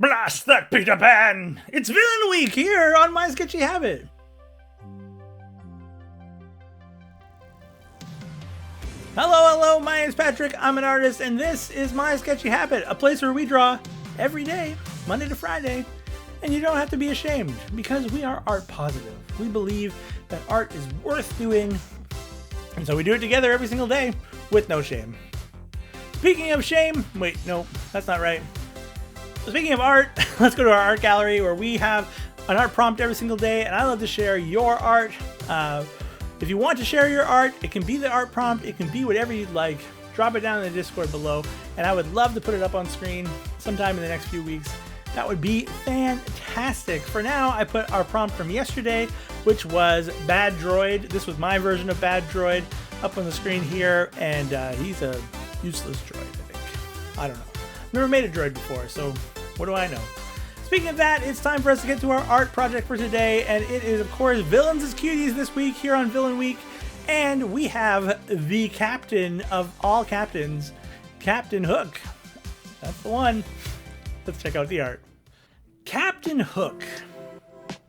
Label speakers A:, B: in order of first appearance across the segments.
A: Blast that Peter Pan! It's Villain Week here on My Sketchy Habit. Hello, my name's Patrick, I'm an artist, and this is My Sketchy Habit, a place where we draw every day, Monday to Friday, and you don't have to be ashamed, because we are art positive. We believe that art is worth doing, and so we do it together every single day, with no shame. Speaking of shame, wait, no, that's not right. Speaking of art, let's go to our art gallery where we have an art prompt every single day, and I love to share your art. If you want to share your art, it can be the art prompt, it can be whatever you'd like. Drop it down in the Discord below, and I would love to put it up on screen sometime in the next few weeks. That would be fantastic. For now, I put our prompt from yesterday, which was Bad Droid. This was my version of Bad Droid up on the screen here, and he's a useless droid, I think. I don't know. Never made a droid before, so what do I know? Speaking of that, it's time for us to get to our art project for today, and it is, of course, Villians' Cuties this week here on Villain Week, and we have the captain of all captains, Captain Hook. That's the one. Let's check out the art. Captain Hook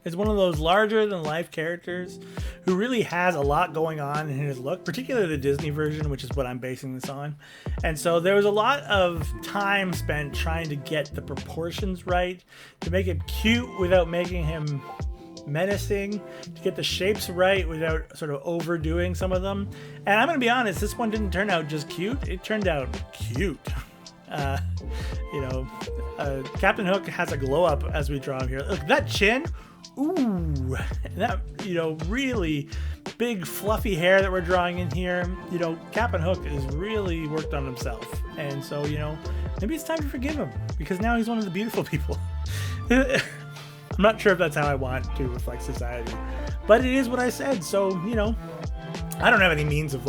A: is one of those larger-than-life characters who really has a lot going on in his look, particularly the Disney version, which is what I'm basing this on. And so there was a lot of time spent trying to get the proportions right, to make him cute without making him menacing, to get the shapes right without sort of overdoing some of them. And I'm going to be honest, this one didn't turn out just cute, it turned out cute. Captain Hook has a glow up as we draw him here. Look, that chin, ooh, that, really big fluffy hair that we're drawing in here. Captain Hook is really worked on himself. And so, maybe it's time to forgive him, because now he's one of the beautiful people. I'm not sure if that's how I want to reflect society, but it is what I said. So, I don't have any means of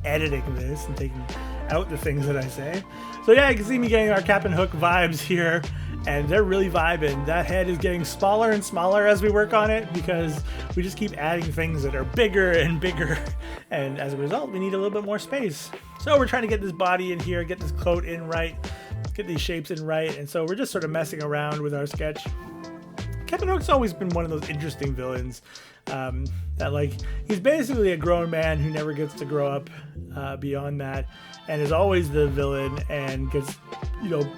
A: editing this and taking out the things that I say. So yeah, you can see me getting our Captain Hook vibes here, and they're really vibing. That head is getting smaller and smaller as we work on it, because we just keep adding things that are bigger and bigger, and as a result, we need a little bit more space. So we're trying to get this body in here, get this coat in right, get these shapes in right, and so we're just sort of messing around with our sketch. Captain Hook's always been one of those interesting villains. That he's basically a grown man who never gets to grow up beyond that, and is always the villain and gets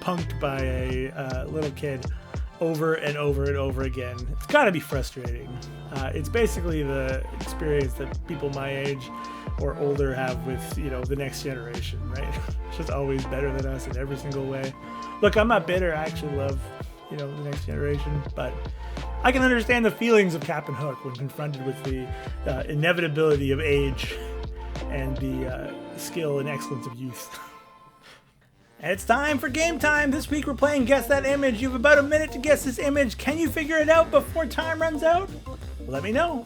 A: punked by a little kid over and over and over again. It's got to be frustrating. It's basically the experience that people my age or older have with the next generation, right? It's just always better than us in every single way. Look, I'm not bitter. I actually love the next generation, but I can understand the feelings of Captain Hook when confronted with the inevitability of age and the skill and excellence of youth. And it's time for game time. This week we're playing Guess That Image. You have about a minute to guess this image. Can you figure it out before time runs out? Let me know.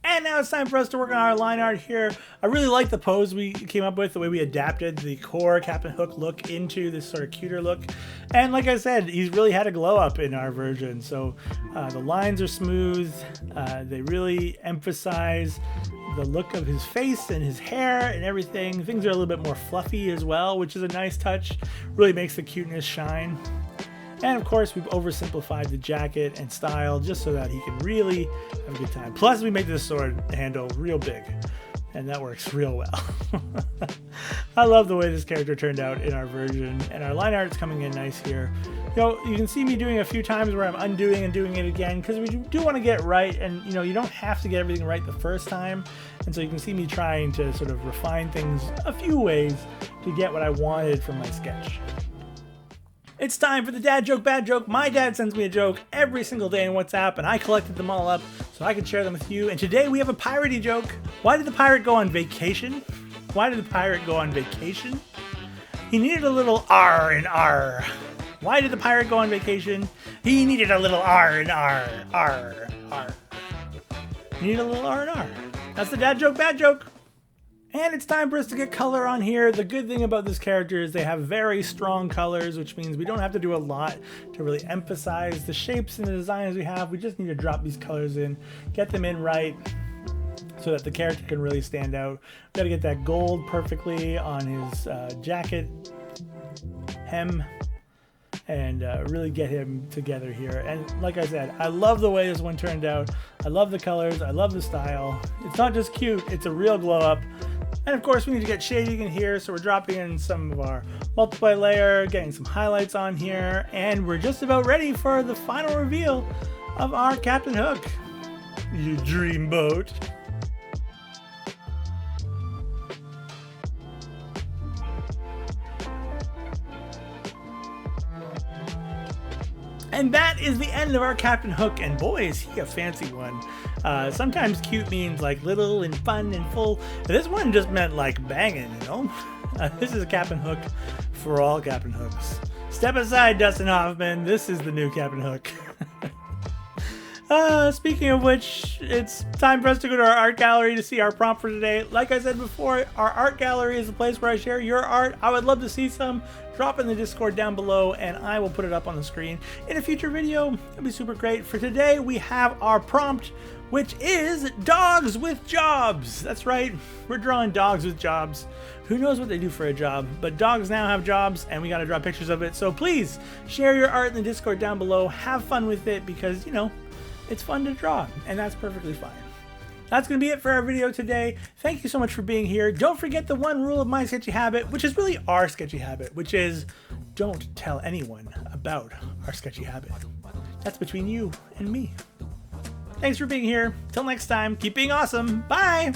A: And now it's time for us to work on our line art here. I really like the pose we came up with, the way we adapted the core Captain Hook look into this sort of cuter look. And like I said, he's really had a glow up in our version. So the lines are smooth. They really emphasize the look of his face and his hair and everything. Things are a little bit more fluffy as well, which is a nice touch. Really makes the cuteness shine. And of course, we've oversimplified the jacket and style just so that he can really have a good time. Plus, we made this sword handle real big, and that works real well. I love the way this character turned out in our version, and our line art's coming in nice here. You can see me doing a few times where I'm undoing and doing it again, because we do want to get it right, and you don't have to get everything right the first time. And so you can see me trying to sort of refine things a few ways to get what I wanted from my sketch. It's time for the dad joke, bad joke. My dad sends me a joke every single day in WhatsApp, and I collected them all up so I can share them with you. And today we have a piratey joke. Why did the pirate go on vacation? Why did the pirate go on vacation? He needed a little R in R. Why did the pirate go on vacation? He needed a little R in R. R. R. He needed a little R in R. That's the dad joke, bad joke. And it's time for us to get color on here. The good thing about this character is they have very strong colors, which means we don't have to do a lot to really emphasize the shapes and the designs we have. We just need to drop these colors in, get them in right, so that the character can really stand out. We gotta get that gold perfectly on his jacket hem and really get him together here. And like I said, I love the way this one turned out. I love the colors, I love the style. It's not just cute, it's a real glow up. And of course we need to get shading in here, so we're dropping in some of our multiply layer, getting some highlights on here, and we're just about ready for the final reveal of our Captain Hook. You dreamboat. And that is the end of our Captain Hook, and boy is he a fancy one. Sometimes cute means like little and fun and full, but this one just meant like banging, you know? This is a Captain Hook for all Captain Hooks. Step aside, Dustin Hoffman, this is the new Captain Hook. Speaking of which, it's time for us to go to our art gallery to see our prompt for today. Like I said before, our art gallery is the place where I share your art. I would love to see some. Drop in the Discord down below and I will put it up on the screen in a future video. It'll be super great. For today, we have our prompt, which is dogs with jobs. That's right, we're drawing dogs with jobs. Who knows what they do for a job, but dogs now have jobs and we gotta draw pictures of it. So please share your art in the Discord down below. Have fun with it because, you know, it's fun to draw and that's perfectly fine. That's going to be it for our video today. Thank you so much for being here. Don't forget the one rule of my sketchy habit, which is really our sketchy habit, which is don't tell anyone about our sketchy habit. That's between you and me. Thanks for being here. Till next time, keep being awesome. Bye!